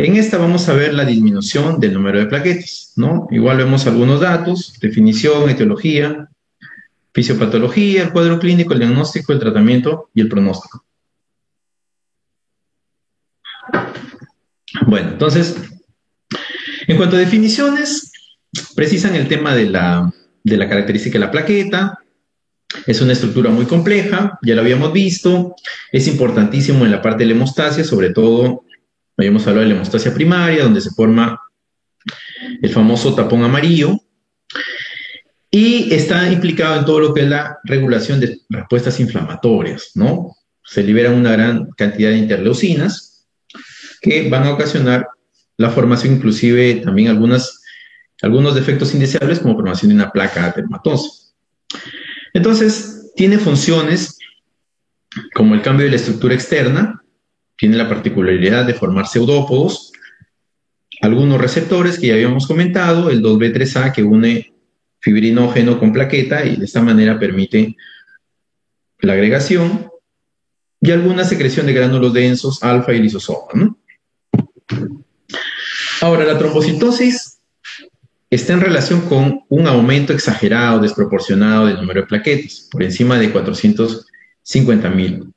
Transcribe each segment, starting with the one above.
En esta vamos a ver la disminución del número de plaquetas, ¿no? Igual vemos algunos datos, definición, etiología, fisiopatología, el cuadro clínico, el diagnóstico, el tratamiento y el pronóstico. Bueno, entonces, en cuanto a definiciones, precisan el tema de la característica de la plaqueta. Es una estructura muy compleja, ya lo habíamos visto, es importantísimo en la parte de la hemostasia, sobre todo, habíamos hablado de la hemostasia primaria, donde se forma el famoso tapón amarillo, y está implicado en todo lo que es la regulación de respuestas inflamatorias, ¿no? Se liberan una gran cantidad de interleucinas que van a ocasionar la formación, inclusive también algunos defectos indeseables, como formación de una placa ateromatosa. Entonces, tiene funciones como el cambio de la estructura externa, tiene la particularidad de formar pseudópodos, algunos receptores que ya habíamos comentado, el 2B3A que une fibrinógeno con plaqueta y de esta manera permite la agregación, y alguna secreción de gránulos densos, alfa y lisosoma, ¿no? Ahora, la trombocitosis está en relación con un aumento exagerado, desproporcionado del número de plaquetas, por encima de 450.000.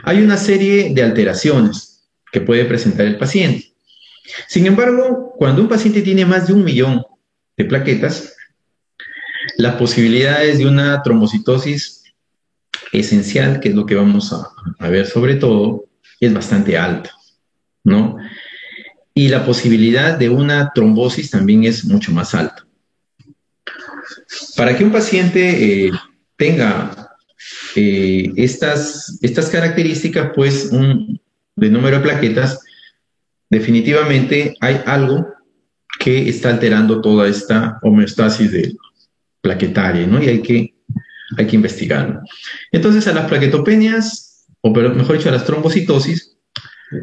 Hay una serie de alteraciones que puede presentar el paciente. Sin embargo, cuando un paciente tiene más de 1 millón de plaquetas, las posibilidades de una trombocitosis esencial, que es lo que vamos a ver sobre todo, es bastante alta, ¿no? Y la posibilidad de una trombosis también es mucho más alta. Para que un paciente tenga estas características, pues, de número de plaquetas, definitivamente hay algo que está alterando toda esta homeostasis plaquetaria, ¿no? Y hay que investigarlo. Entonces, a las plaquetopenias, o mejor dicho, a las trombocitosis,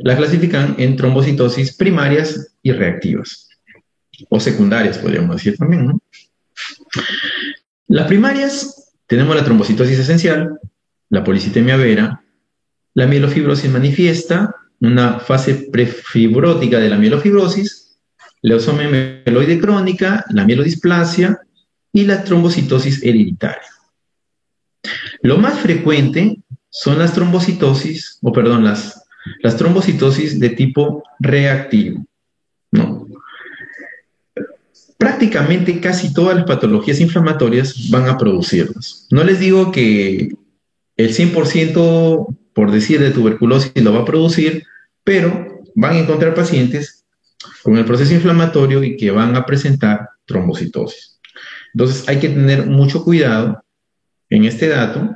las clasifican en trombocitosis primarias y reactivas, o secundarias, podríamos decir también, ¿no? Las primarias, tenemos la trombocitosis esencial, la policitemia vera, la mielofibrosis manifiesta, una fase prefibrótica de la mielofibrosis, leucemia mieloide crónica, la mielodisplasia y la trombocitosis hereditaria. Lo más frecuente son las trombocitosis, las trombocitosis de tipo reactivo, ¿no? Prácticamente casi todas las patologías inflamatorias van a producirlas. No les digo que el 100%, por decir, de tuberculosis lo va a producir, pero van a encontrar pacientes con el proceso inflamatorio y que van a presentar trombocitosis. Entonces hay que tener mucho cuidado en este dato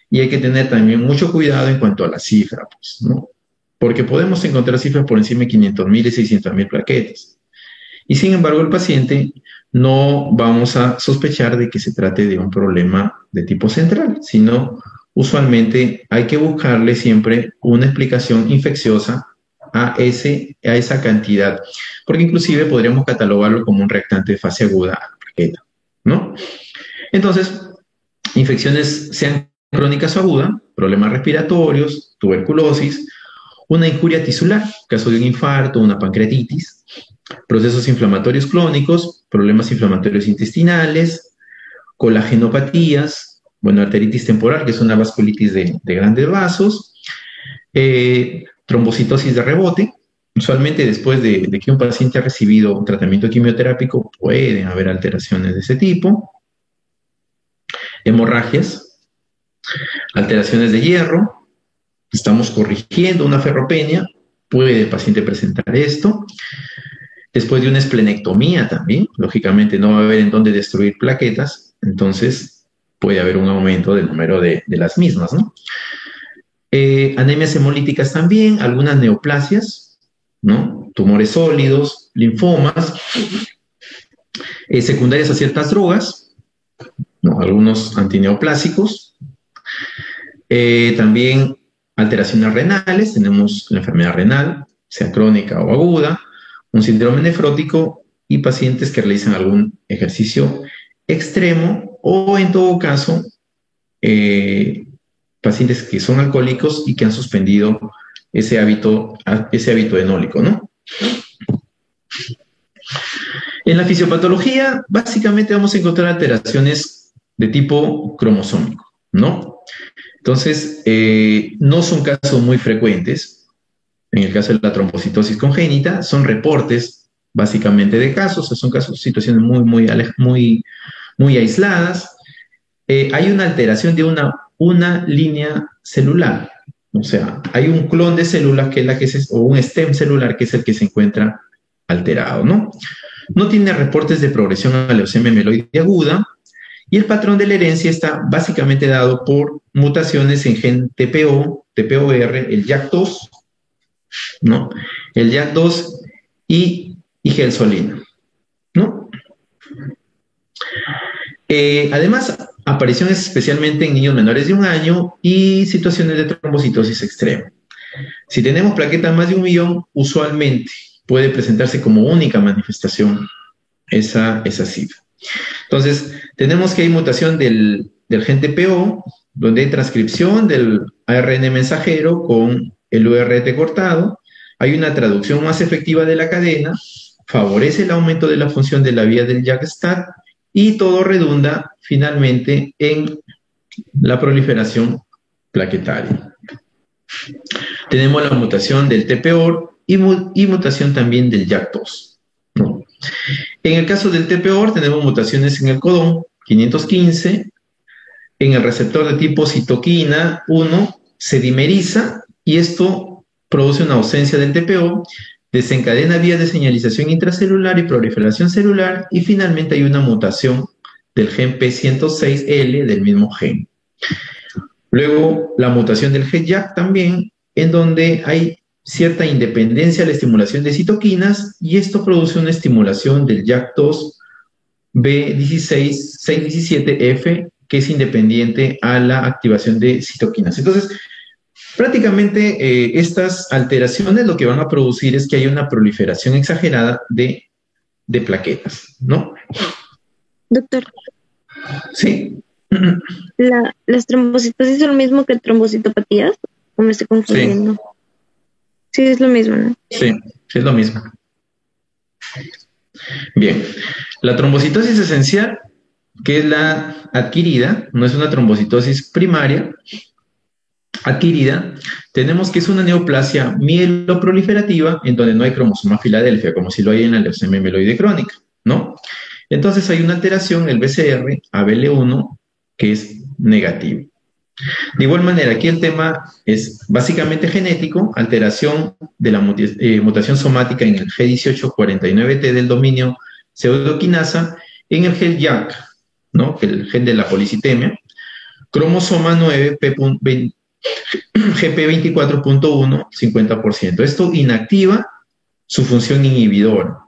y hay que tener también mucho cuidado en cuanto a la cifra, pues, ¿no? Porque podemos encontrar cifras por encima de 500.000 y 600.000 plaquetas. Y sin embargo, el paciente no vamos a sospechar de que se trate de un problema de tipo central, sino usualmente hay que buscarle siempre una explicación infecciosa a esa cantidad, porque inclusive podríamos catalogarlo como un reactante de fase aguda a la plaqueta, ¿no? Entonces, infecciones sean crónicas o agudas, problemas respiratorios, tuberculosis, una injuria tisular, caso de un infarto, una pancreatitis, procesos inflamatorios crónicos, problemas inflamatorios intestinales, colagenopatías, bueno, arteritis temporal, que es una vasculitis de grandes vasos, trombocitosis de rebote. Usualmente después de que un paciente ha recibido un tratamiento quimioterápico pueden haber alteraciones de ese tipo, hemorragias, alteraciones de hierro, estamos corrigiendo una ferropenia, puede el paciente presentar esto. Después de una esplenectomía también, lógicamente no va a haber en dónde destruir plaquetas, entonces puede haber un aumento del número de las mismas, ¿no? Anemias hemolíticas también, algunas neoplasias, ¿no? Tumores sólidos, linfomas, secundarias a ciertas drogas, ¿no? Algunos antineoplásicos, también alteraciones renales, tenemos la enfermedad renal, sea crónica o aguda, un síndrome nefrótico y pacientes que realizan algún ejercicio extremo o en todo caso pacientes que son alcohólicos y que han suspendido ese hábito enólico, ¿no? En la fisiopatología, básicamente vamos a encontrar alteraciones de tipo cromosómico, ¿no? Entonces, no son casos muy frecuentes. En el caso de la trombocitosis congénita, son reportes básicamente de casos, son casos, situaciones muy aisladas. Hay una alteración de una línea celular, o sea, hay un clon de células que es la que o un stem celular que es el que se encuentra alterado, ¿no? No tiene reportes de progresión a leucemia mieloide aguda, y el patrón de la herencia está básicamente dado por mutaciones en gen TPO, TPOR, el JAK2, ¿no? El JAK2 y gelsolina, ¿no? Además, apariciones especialmente en niños menores de 1 año y situaciones de trombocitosis extrema. Si tenemos plaqueta más de 1 millón, usualmente puede presentarse como única manifestación esa cifra. Entonces, tenemos que hay mutación del gen TPO, donde hay transcripción del ARN mensajero con el URT cortado, hay una traducción más efectiva de la cadena, favorece el aumento de la función de la vía del JAK-STAT y todo redunda finalmente en la proliferación plaquetaria. Tenemos la mutación del TPOR y mutación también del JAK2, ¿no? En el caso del TPOR tenemos mutaciones en el codón 515, en el receptor de tipo citoquina 1 se dimeriza y esto produce una ausencia del TPO, desencadena vías de señalización intracelular y proliferación celular y finalmente hay una mutación del gen P106L del mismo gen. Luego la mutación del gen JAK también, en donde hay cierta independencia a la estimulación de citoquinas y esto produce una estimulación del JAK2 B16-617F que es independiente a la activación de citoquinas. Entonces, prácticamente estas alteraciones lo que van a producir es que haya una proliferación exagerada de plaquetas, ¿no? Doctor. Sí. ¿Las trombocitosis son lo mismo que trombocitopatías? ¿O me estoy confundiendo? Sí. Sí, es lo mismo, ¿no? Sí, es lo mismo. Bien, la trombocitosis esencial, que es la adquirida, no es una trombocitosis primaria, adquirida, tenemos que es una neoplasia mieloproliferativa en donde no hay cromosoma Filadelfia, como si lo hay en la leucemia mieloide crónica, ¿no? Entonces hay una alteración, el BCR, ABL1, que es negativo. De igual manera, aquí el tema es básicamente genético, alteración de la mutación somática en el G1849T del dominio pseudoquinasa, en el gen JAK, ¿no? El gen de la policitemia, cromosoma 9, GP24.1, 50%. Esto inactiva su función inhibidora.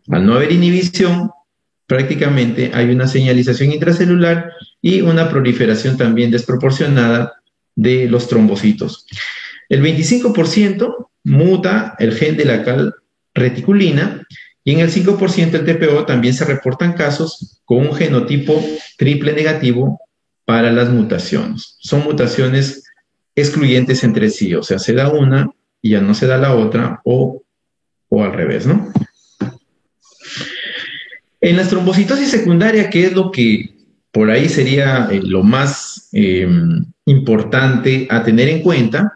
Al no haber inhibición, prácticamente hay una señalización intracelular y una proliferación también desproporcionada de los trombocitos. El 25% muta el gen de la calreticulina y en el 5% el TPO también se reportan casos con un genotipo triple negativo para las mutaciones. Son mutaciones excluyentes entre sí, o sea, se da una y ya no se da la otra o al revés, ¿no? En la trombocitosis secundaria, que es lo que por ahí sería lo más importante a tener en cuenta,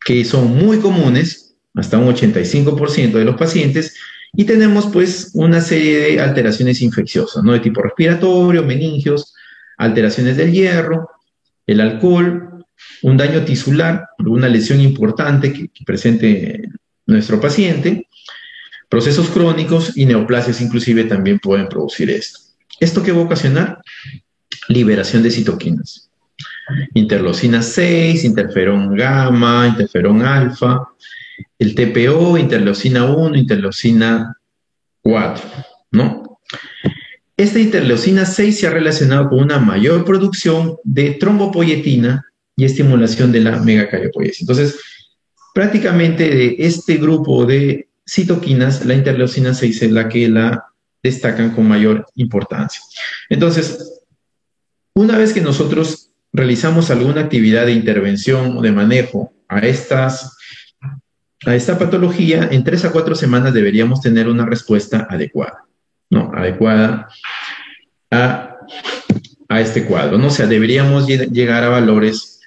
que son muy comunes, hasta un 85% de los pacientes, y tenemos pues una serie de alteraciones infecciosas, ¿no? De tipo respiratorio, meningios, alteraciones del hierro, el alcohol, un daño tisular, una lesión importante que presente nuestro paciente, procesos crónicos y neoplasias inclusive también pueden producir esto. ¿Esto qué va a ocasionar? Liberación de citoquinas. Interleucina 6, interferón gamma, interferón alfa, el TPO, interleucina 1, interleucina 4, ¿no? Esta interleucina 6 se ha relacionado con una mayor producción de trombopoietina y estimulación de la megacariopoiesis. Entonces, prácticamente de este grupo de citoquinas, la interleucina 6 es la que la destacan con mayor importancia. Entonces, una vez que nosotros realizamos alguna actividad de intervención o de manejo a esta patología, en 3 a 4 semanas deberíamos tener una respuesta adecuada, ¿no? Adecuada a este cuadro, ¿no? O sea, deberíamos llegar a valores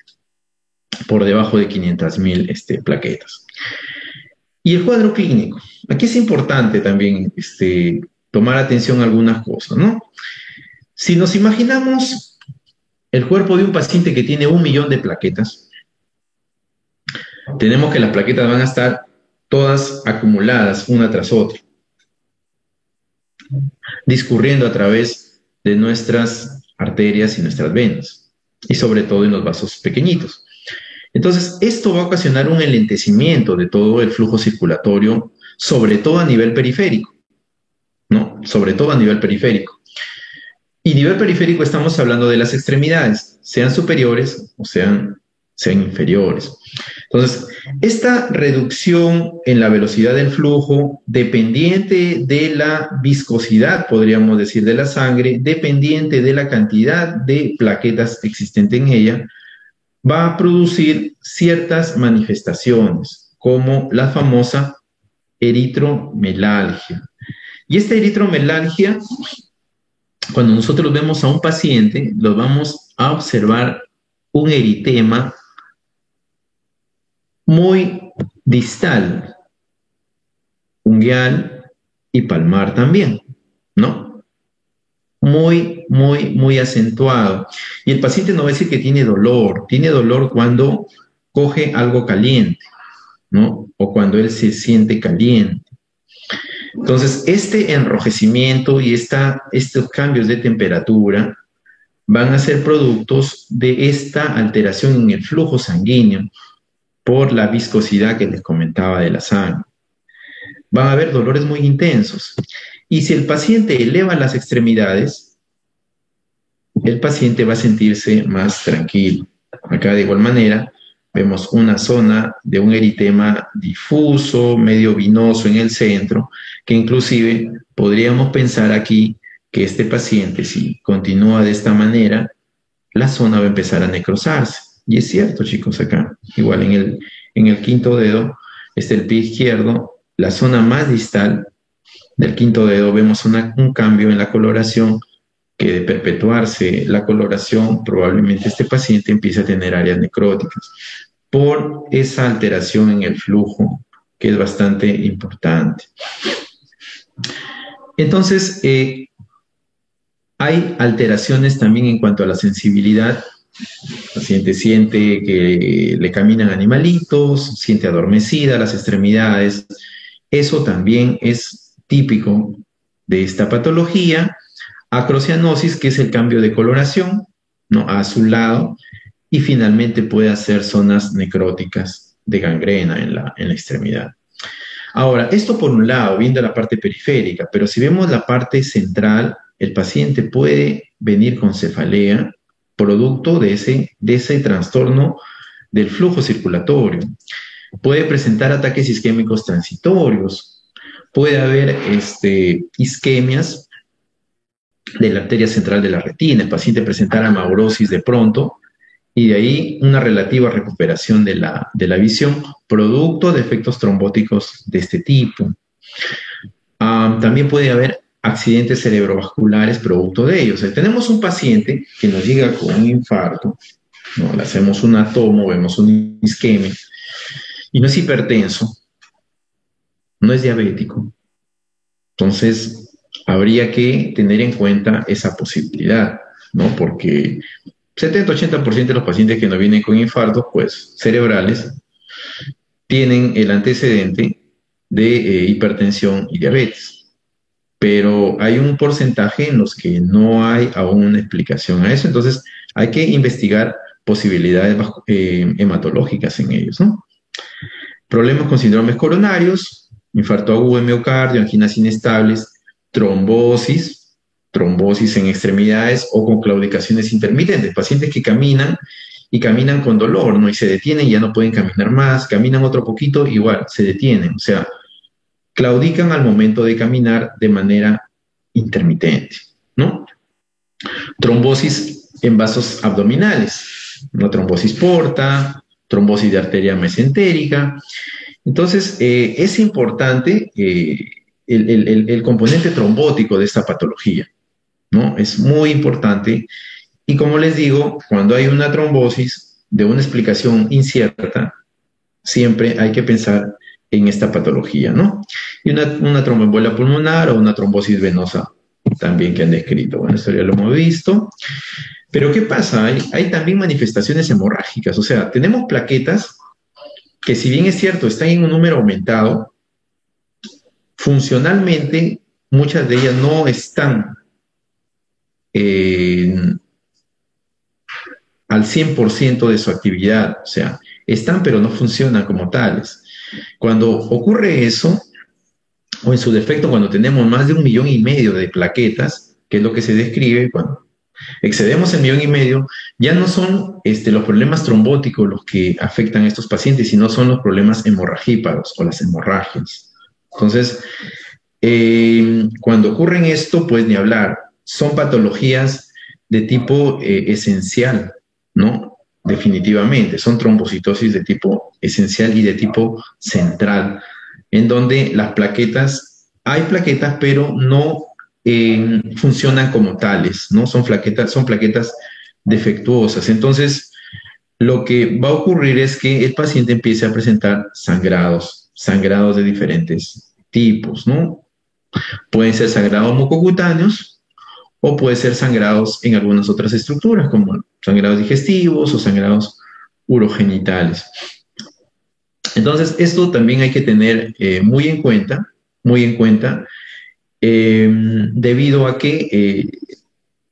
por debajo de 500.000 plaquetas. Y el cuadro clínico. Aquí es importante también tomar atención a algunas cosas, ¿no? Si nos imaginamos el cuerpo de un paciente que tiene 1.000.000 de plaquetas, tenemos que las plaquetas van a estar todas acumuladas una tras otra, discurriendo a través de nuestras arterias y nuestras venas, y sobre todo en los vasos pequeñitos. Entonces, esto va a ocasionar un enlentecimiento de todo el flujo circulatorio, sobre todo a nivel periférico, ¿no? Sobre todo a nivel periférico. Y nivel periférico estamos hablando de las extremidades, sean superiores o sean inferiores. Entonces, esta reducción en la velocidad del flujo, dependiente de la viscosidad, podríamos decir, de la sangre, dependiente de la cantidad de plaquetas existentes en ella, va a producir ciertas manifestaciones, como la famosa eritromelalgia. Y esta eritromelalgia, cuando nosotros vemos a un paciente, lo vamos a observar un eritema muy distal, ungueal y palmar también, ¿no? Muy acentuado. Y el paciente no va a decir que tiene dolor cuando coge algo caliente, ¿no? O cuando él se siente caliente. Entonces, este enrojecimiento y estos cambios de temperatura van a ser productos de esta alteración en el flujo sanguíneo por la viscosidad que les comentaba de la sangre. Van a haber dolores muy intensos. Y si el paciente eleva las extremidades, el paciente va a sentirse más tranquilo. Acá de igual manera vemos una zona de un eritema difuso, medio vinoso en el centro, que inclusive podríamos pensar aquí que este paciente, si continúa de esta manera, la zona va a empezar a necrosarse. Y es cierto, chicos, acá, igual en el quinto dedo, el pie izquierdo, la zona más distal del quinto dedo, vemos un cambio en la coloración, que de perpetuarse la coloración, probablemente este paciente empiece a tener áreas necróticas por esa alteración en el flujo, que es bastante importante. Entonces, hay alteraciones también en cuanto a la sensibilidad. El paciente siente que le caminan animalitos, siente adormecida las extremidades. Eso también es típico de esta patología. Acrocianosis, que es el cambio de coloración, ¿no? A azulado, y finalmente puede hacer zonas necróticas de gangrena en la extremidad. Ahora, esto por un lado, viendo la parte periférica, pero si vemos la parte central, el paciente puede venir con cefalea, producto de ese trastorno del flujo circulatorio. Puede presentar ataques isquémicos transitorios, puede haber isquemias de la arteria central de la retina, el paciente presentará amaurosis de pronto, y de ahí una relativa recuperación de la visión, producto de efectos trombóticos de este tipo. También puede haber accidentes cerebrovasculares producto de ellos. Tenemos un paciente que nos llega con un infarto, ¿no? Le hacemos una tomo, vemos un isquemia, y no es hipertenso, no es diabético. Entonces, habría que tener en cuenta esa posibilidad, ¿no? Porque 70-80% de los pacientes que nos vienen con infartos, pues, cerebrales, tienen el antecedente de hipertensión y diabetes. Pero hay un porcentaje en los que no hay aún una explicación a eso, entonces hay que investigar posibilidades hematológicas en ellos, ¿no? Problemas con síndromes coronarios, infarto agudo de miocardio, anginas inestables, trombosis en extremidades o con claudicaciones intermitentes, pacientes que caminan y caminan con dolor, ¿no? Y se detienen y ya no pueden caminar más, caminan otro poquito, igual, se detienen, o sea, claudican al momento de caminar de manera intermitente, ¿no? Trombosis en vasos abdominales, una trombosis porta, trombosis de arteria mesentérica. Entonces, es importante el componente trombótico de esta patología, ¿no? Es muy importante. Y como les digo, cuando hay una trombosis de una explicación incierta, siempre hay que pensar en esta patología, ¿no? Y una tromboembolia pulmonar o una trombosis venosa también que han descrito. Bueno, esto ya lo hemos visto. Pero ¿qué pasa? Hay también manifestaciones hemorrágicas, o sea, tenemos plaquetas que si bien es cierto, están en un número aumentado, funcionalmente muchas de ellas no están al 100% de su actividad, o sea, están pero no funcionan como tales. Cuando ocurre eso, o en su defecto cuando tenemos más de 1,5 millones de plaquetas, que es lo que se describe, cuando excedemos el 1,5 millones, ya no son los problemas trombóticos los que afectan a estos pacientes, sino son los problemas hemorragíparos o las hemorragias. Entonces, cuando ocurren esto, pues ni hablar, son patologías de tipo esencial, ¿no? Definitivamente, son trombocitosis de tipo esencial y de tipo central, en donde las plaquetas, hay plaquetas, pero no funcionan como tales, ¿no? Son plaquetas defectuosas. Entonces, lo que va a ocurrir es que el paciente empiece a presentar sangrados de diferentes tipos, ¿no? Pueden ser sangrados mucocutáneos o pueden ser sangrados en algunas otras estructuras, como sangrados digestivos o sangrados urogenitales. Entonces, esto también hay que tener muy en cuenta, debido a que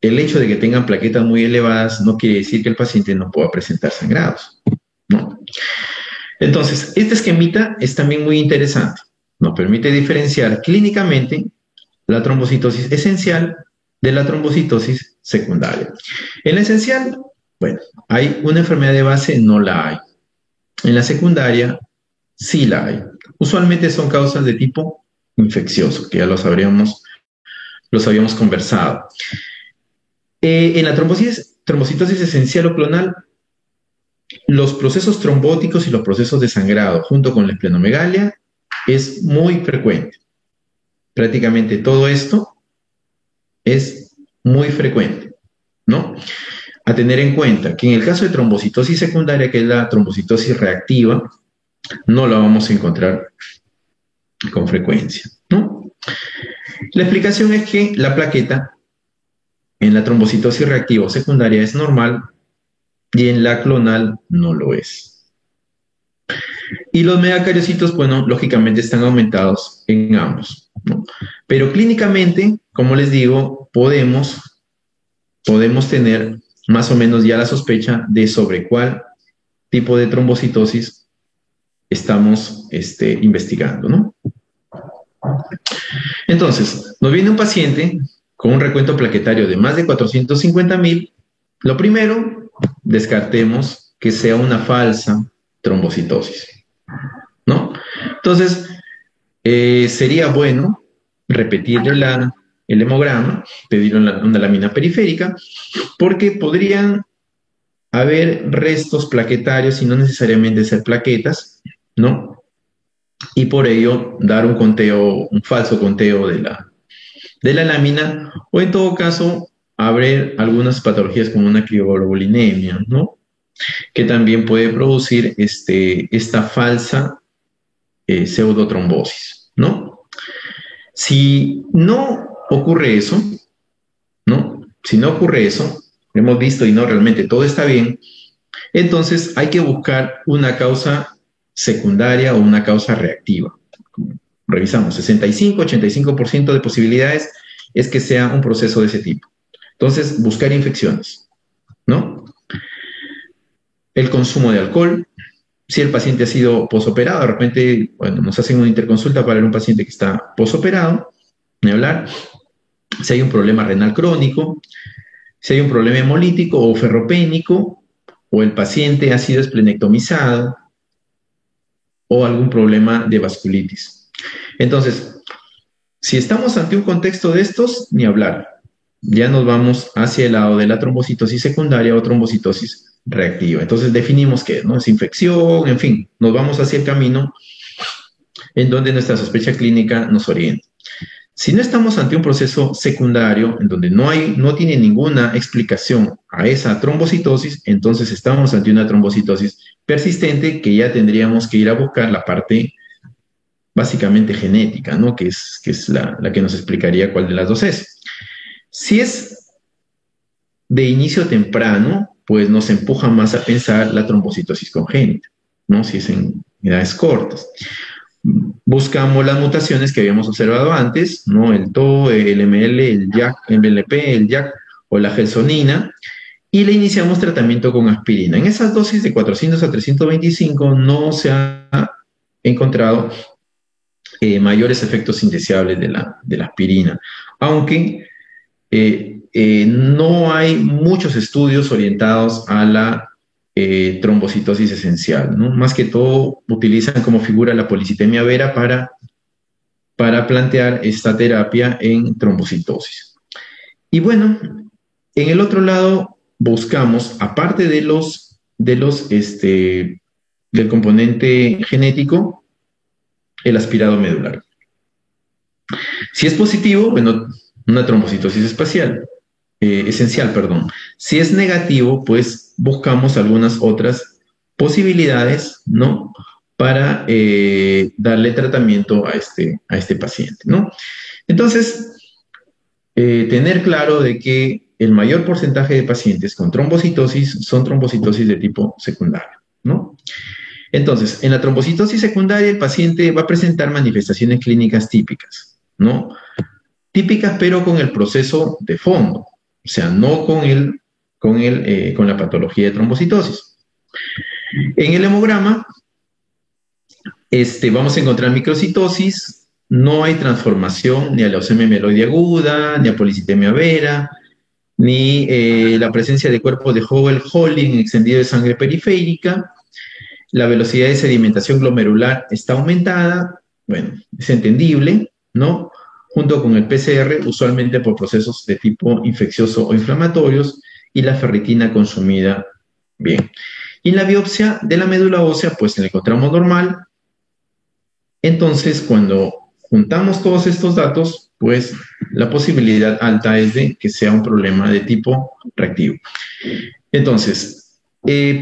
el hecho de que tengan plaquetas muy elevadas no quiere decir que el paciente no pueda presentar sangrados, ¿no? Entonces, este esquemita es también muy interesante. Nos permite diferenciar clínicamente la trombocitosis esencial de la trombocitosis secundaria. En la esencial, bueno, ¿hay una enfermedad de base? No la hay. En la secundaria, sí la hay. Usualmente son causas de tipo infeccioso, que ya los habíamos conversado. En la trombocitosis esencial o clonal, los procesos trombóticos y los procesos de sangrado junto con la esplenomegalia es muy frecuente. Prácticamente todo esto es muy frecuente, ¿no? A tener en cuenta que en el caso de trombocitosis secundaria, que es la trombocitosis reactiva, no la vamos a encontrar con frecuencia, ¿no? La explicación es que la plaqueta en la trombocitosis reactiva o secundaria es normal y en la clonal no lo es. Y los megacariocitos, bueno, lógicamente están aumentados en ambos, ¿no? Pero clínicamente, como les digo, podemos tener más o menos ya la sospecha de sobre cuál tipo de trombocitosis estamos investigando, ¿no? Entonces, nos viene un paciente con un recuento plaquetario de más de 450,000. Lo primero, descartemos que sea una falsa trombocitosis, ¿no? Entonces, sería bueno repetirle el hemograma, pedirle una lámina periférica, porque podrían haber restos plaquetarios y no necesariamente ser plaquetas, ¿no? Y por ello dar un falso conteo de la lámina, o en todo caso, haber algunas patologías como una crioglobulinemia, ¿no? Que también puede producir esta falsa pseudotrombosis, ¿no? Si no ocurre eso, ¿no? Si no ocurre eso, hemos visto y no realmente todo está bien, entonces hay que buscar una causa secundaria o una causa reactiva. Revisamos, 65-85% de posibilidades es que sea un proceso de ese tipo. Entonces, buscar infecciones, ¿no? El consumo de alcohol, si el paciente ha sido posoperado, de repente, bueno, nos hacen una interconsulta para un paciente que está posoperado, ni hablar. Si hay un problema renal crónico, si hay un problema hemolítico o ferropénico, o el paciente ha sido esplenectomizado, o algún problema de vasculitis. Entonces, si estamos ante un contexto de estos, ni hablar. Ya nos vamos hacia el lado de la trombocitosis secundaria o trombocitosis reactiva. Entonces definimos qué, ¿no? Es infección, en fin, nos vamos hacia el camino en donde nuestra sospecha clínica nos orienta. Si no estamos ante un proceso secundario en donde no tiene ninguna explicación a esa trombocitosis, entonces estamos ante una trombocitosis persistente que ya tendríamos que ir a buscar la parte básicamente genética, ¿no? Que es la que nos explicaría cuál de las dos es. Si es de inicio temprano, pues nos empuja más a pensar la trombocitosis congénita, ¿no? Si es en edades cortas. Buscamos las mutaciones que habíamos observado antes, ¿no? El TO, el ML, el JAK, el MLP, el JAK o la gelsonina, y le iniciamos tratamiento con aspirina. En esas dosis de 400 a 325 no se ha encontrado mayores efectos indeseables de la aspirina, aunque no hay muchos estudios orientados a la trombocitosis esencial, ¿no? Más que todo utilizan como figura la policitemia vera para plantear esta terapia en trombocitosis. Y bueno, en el otro lado buscamos, aparte del componente genético, el aspirado medular. Si es positivo, bueno, una trombocitosis esencial, perdón. Si es negativo, pues buscamos algunas otras posibilidades, ¿no? Para darle tratamiento a este paciente, ¿no? Entonces, tener claro de que el mayor porcentaje de pacientes con trombocitosis son trombocitosis de tipo secundario, ¿no? Entonces, en la trombocitosis secundaria, el paciente va a presentar manifestaciones clínicas típicas, ¿no? Típicas, pero con el proceso de fondo, o sea, no con la patología de trombocitosis. En el hemograma, vamos a encontrar microcitosis, no hay transformación ni a leucemia mieloide aguda, ni a policitemia vera, ni la presencia de cuerpos de Howell-Holling extendido de sangre periférica. La velocidad de sedimentación glomerular está aumentada, bueno, es entendible, ¿no? Junto con el PCR, usualmente por procesos de tipo infeccioso o inflamatorios, y la ferritina consumida bien. Y en la biopsia de la médula ósea, pues la encontramos normal. Entonces, cuando juntamos todos estos datos, pues la posibilidad alta es de que sea un problema de tipo reactivo. Entonces,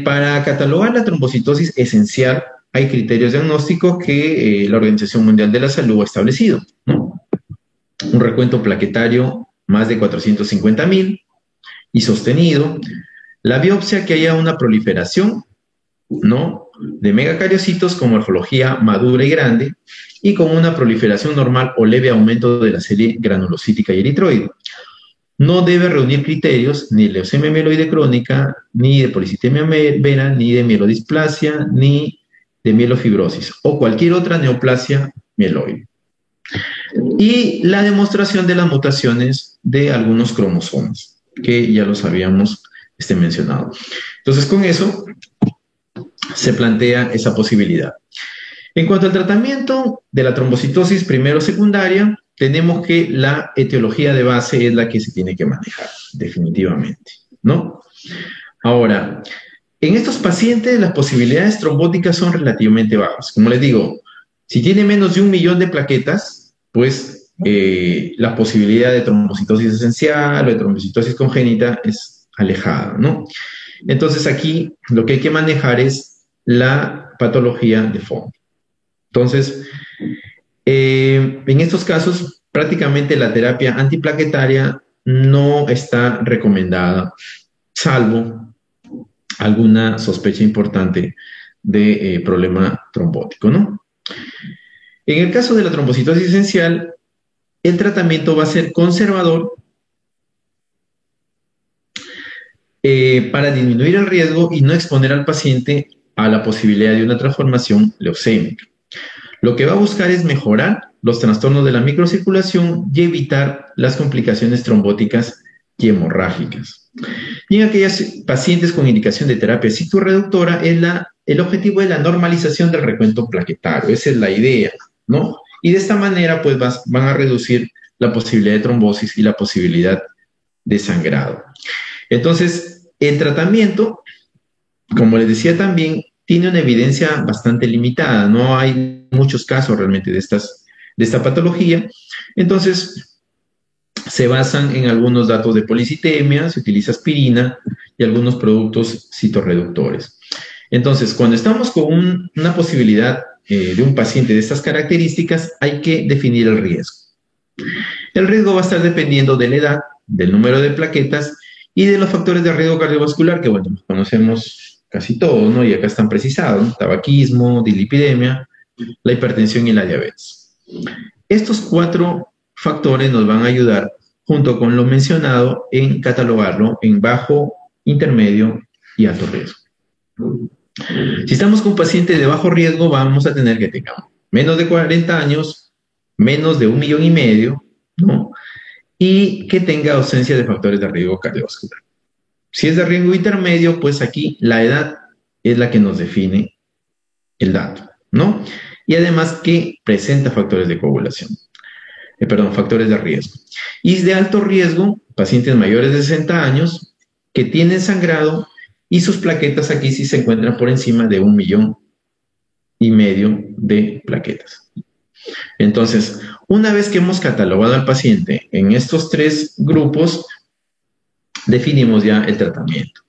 para catalogar la trombocitosis esencial, hay criterios diagnósticos que la Organización Mundial de la Salud ha establecido, ¿no? Un recuento plaquetario más de 450.000 y sostenido. La biopsia que haya una proliferación, ¿no? De megacariocitos con morfología madura y grande y con una proliferación normal o leve aumento de la serie granulocítica y eritroide. No debe reunir criterios ni de leucemia mieloide crónica, ni de policitemia vera, ni de mielodisplasia, ni de mielofibrosis o cualquier otra neoplasia mieloide. Y la demostración de las mutaciones de algunos cromosomas, que ya los habíamos mencionado. Entonces, con eso se plantea esa posibilidad. En cuanto al tratamiento de la trombocitosis primero secundaria, tenemos que la etiología de base es la que se tiene que manejar, definitivamente, ¿no? Ahora, en estos pacientes las posibilidades trombóticas son relativamente bajas. Como les digo, si tiene menos de 1 millón de plaquetas, pues la posibilidad de trombocitosis esencial o de trombocitosis congénita es alejada, ¿no? Entonces aquí lo que hay que manejar es la patología de fondo. Entonces, en estos casos, prácticamente la terapia antiplaquetaria no está recomendada, salvo alguna sospecha importante de problema trombótico, ¿no? En el caso de la trombocitosis esencial, el tratamiento va a ser conservador para disminuir el riesgo y no exponer al paciente a la posibilidad de una transformación leucémica. Lo que va a buscar es mejorar los trastornos de la microcirculación y evitar las complicaciones trombóticas y hemorrágicas. Y en aquellos pacientes con indicación de terapia citorreductora, el objetivo es la normalización del recuento plaquetario. Esa es la idea, ¿no? Y de esta manera, pues, van a reducir la posibilidad de trombosis y la posibilidad de sangrado. Entonces, el tratamiento, como les decía también, tiene una evidencia bastante limitada. No hay muchos casos realmente de de esta patología. Entonces, se basan en algunos datos de policitemia, se utiliza aspirina y algunos productos citorreductores. Entonces, cuando estamos con una posibilidad de un paciente de estas características, hay que definir el riesgo. El riesgo va a estar dependiendo de la edad, del número de plaquetas y de los factores de riesgo cardiovascular, que bueno, conocemos casi todos, ¿no? Y acá están precisados, ¿no? Tabaquismo, dislipidemia, la hipertensión y la diabetes. Estos 4 factores nos van a ayudar, junto con lo mencionado, en catalogarlo en bajo, intermedio y alto riesgo. Si estamos con un paciente de bajo riesgo, vamos a tener que tenga menos de 40 años, menos de 1,5 millones, ¿no? Y que tenga ausencia de factores de riesgo cardiovascular. Si es de riesgo intermedio, pues aquí la edad es la que nos define el dato, ¿no? Y además que presenta factores de coagulación, factores de riesgo. Y de alto riesgo, pacientes mayores de 60 años que tienen sangrado y sus plaquetas aquí sí se encuentran por encima de 1,5 millones de plaquetas. Entonces, una vez que hemos catalogado al paciente en estos 3 grupos, definimos ya el tratamiento.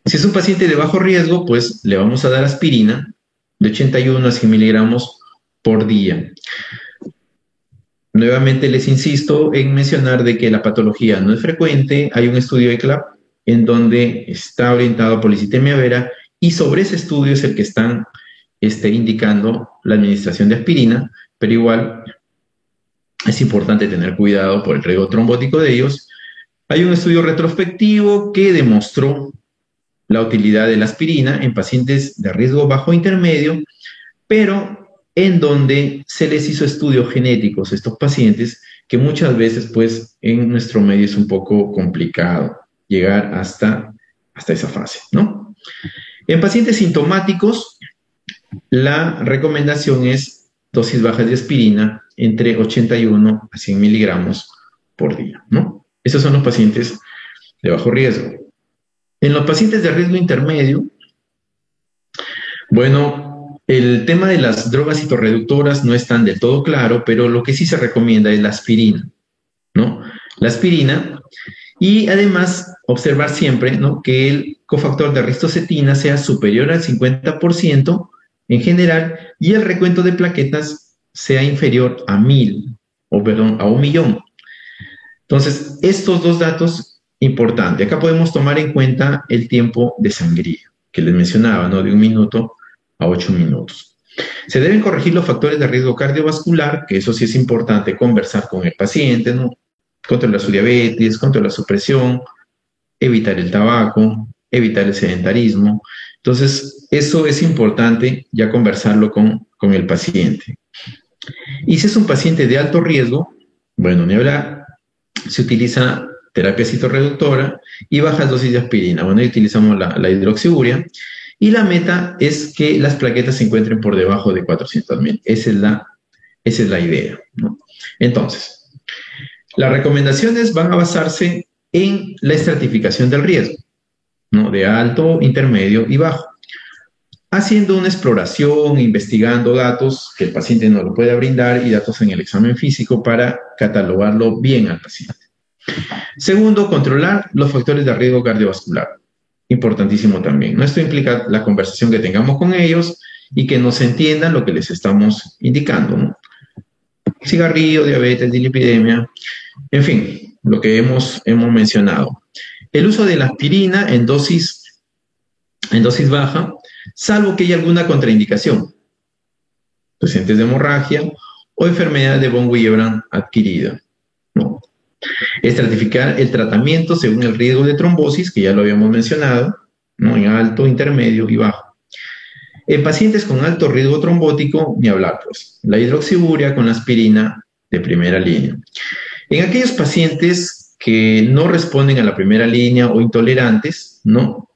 Si es un paciente de bajo riesgo, pues le vamos a dar aspirina de 81 a 100 miligramos por día. Nuevamente les insisto en mencionar de que la patología no es frecuente. Hay un estudio ECLAP en donde está orientado a policitemia vera y sobre ese estudio es el que están indicando la administración de aspirina, pero igual es importante tener cuidado por el riesgo trombótico de ellos. Hay un estudio retrospectivo que demostró la utilidad de la aspirina en pacientes de riesgo bajo e intermedio, pero en donde se les hizo estudios genéticos a estos pacientes, que muchas veces, pues, en nuestro medio es un poco complicado llegar hasta esa fase, ¿no? En pacientes sintomáticos, la recomendación es dosis bajas de aspirina entre 81 a 100 miligramos por día, ¿no? Esos son los pacientes de bajo riesgo. En los pacientes de riesgo intermedio, bueno, el tema de las drogas citorreductoras no es tan del todo claro, pero lo que sí se recomienda es la aspirina, ¿no? La aspirina, y además observar siempre, ¿no?, que el cofactor de ristocetina sea superior al 50% en general y el recuento de plaquetas sea inferior a 1,000, a 1 millón. Entonces, estos 2 datos importantes. Acá podemos tomar en cuenta el tiempo de sangría, que les mencionaba, ¿no?, de 1 minuto a 8 minutos. Se deben corregir los factores de riesgo cardiovascular, que eso sí es importante conversar con el paciente, ¿no? Controlar su diabetes, controlar su presión, evitar el tabaco, evitar el sedentarismo. Entonces, eso es importante ya conversarlo con el paciente. Y si es un paciente de alto riesgo, bueno, ni hablar, se utiliza terapia citorreductora y bajas dosis de aspirina. Bueno, ahí utilizamos la hidroxiurea y la meta es que las plaquetas se encuentren por debajo de 400,000. Esa es la idea, ¿no? Entonces, las recomendaciones van a basarse en la estratificación del riesgo, ¿no?, de alto, intermedio y bajo, haciendo una exploración, investigando datos que el paciente nos lo pueda brindar y datos en el examen físico para catalogarlo bien al paciente. Segundo, controlar los factores de riesgo cardiovascular. Importantísimo también, ¿no? Esto implica la conversación que tengamos con ellos y que nos entiendan lo que les estamos indicando, ¿no? Cigarrillo, diabetes, dislipidemia, en fin, lo que hemos mencionado. El uso de la aspirina en dosis baja, salvo que haya alguna contraindicación, pacientes de hemorragia o enfermedad de von Willebrand adquirida, ¿no? Estratificar el tratamiento según el riesgo de trombosis, que ya lo habíamos mencionado, ¿no?, en alto, intermedio y bajo. En pacientes con alto riesgo trombótico, ni hablar, pues, la hidroxiurea con la aspirina de primera línea. En aquellos pacientes que no responden a la primera línea o intolerantes, ¿no?,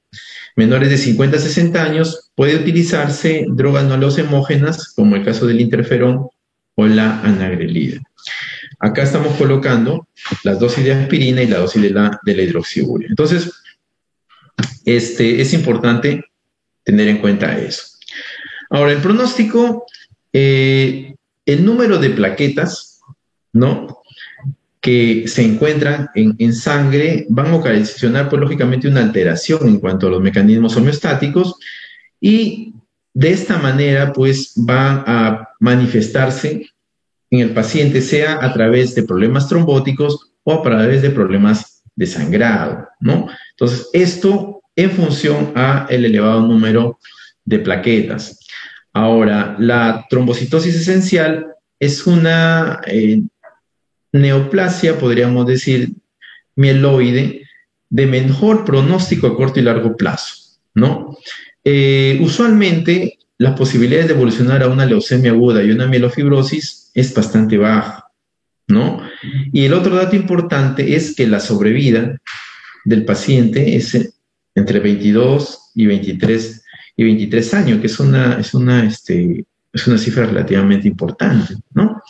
menores de 50 a 60 años, puede utilizarse drogas no leucemógenas, como el caso del interferón o la anagrelida. Acá estamos colocando las dosis de aspirina y la dosis de la hidroxiurea. Entonces, es importante tener en cuenta eso. Ahora, el pronóstico es el número de plaquetas, ¿no?, que se encuentran en sangre van a ocasionar, pues, lógicamente, una alteración en cuanto a los mecanismos homeostáticos y de esta manera, pues, van a manifestarse en el paciente, sea a través de problemas trombóticos o a través de problemas de sangrado, ¿no? Entonces, esto en función a el elevado número de plaquetas. Ahora, la trombocitosis esencial es una neoplasia, podríamos decir, mieloide, de mejor pronóstico a corto y largo plazo, ¿no? Usualmente, las posibilidades de evolucionar a una leucemia aguda y una mielofibrosis es bastante baja, ¿no? Y el otro dato importante es que la sobrevida del paciente es entre 22 y 23 años, que es una cifra relativamente importante, ¿no?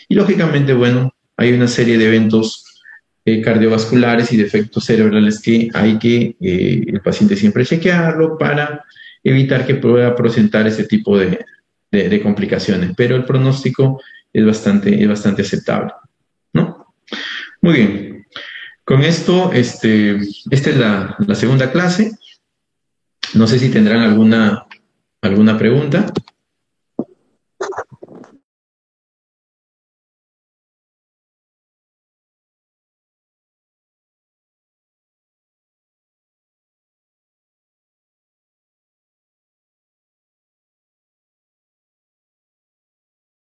Y lógicamente, bueno, hay una serie de eventos cardiovasculares y defectos cerebrales que hay que el paciente siempre chequearlo para evitar que pueda presentar ese tipo de complicaciones. Pero el pronóstico es bastante aceptable, ¿no? Muy bien. Con esto, esta es la segunda clase. No sé si tendrán alguna pregunta.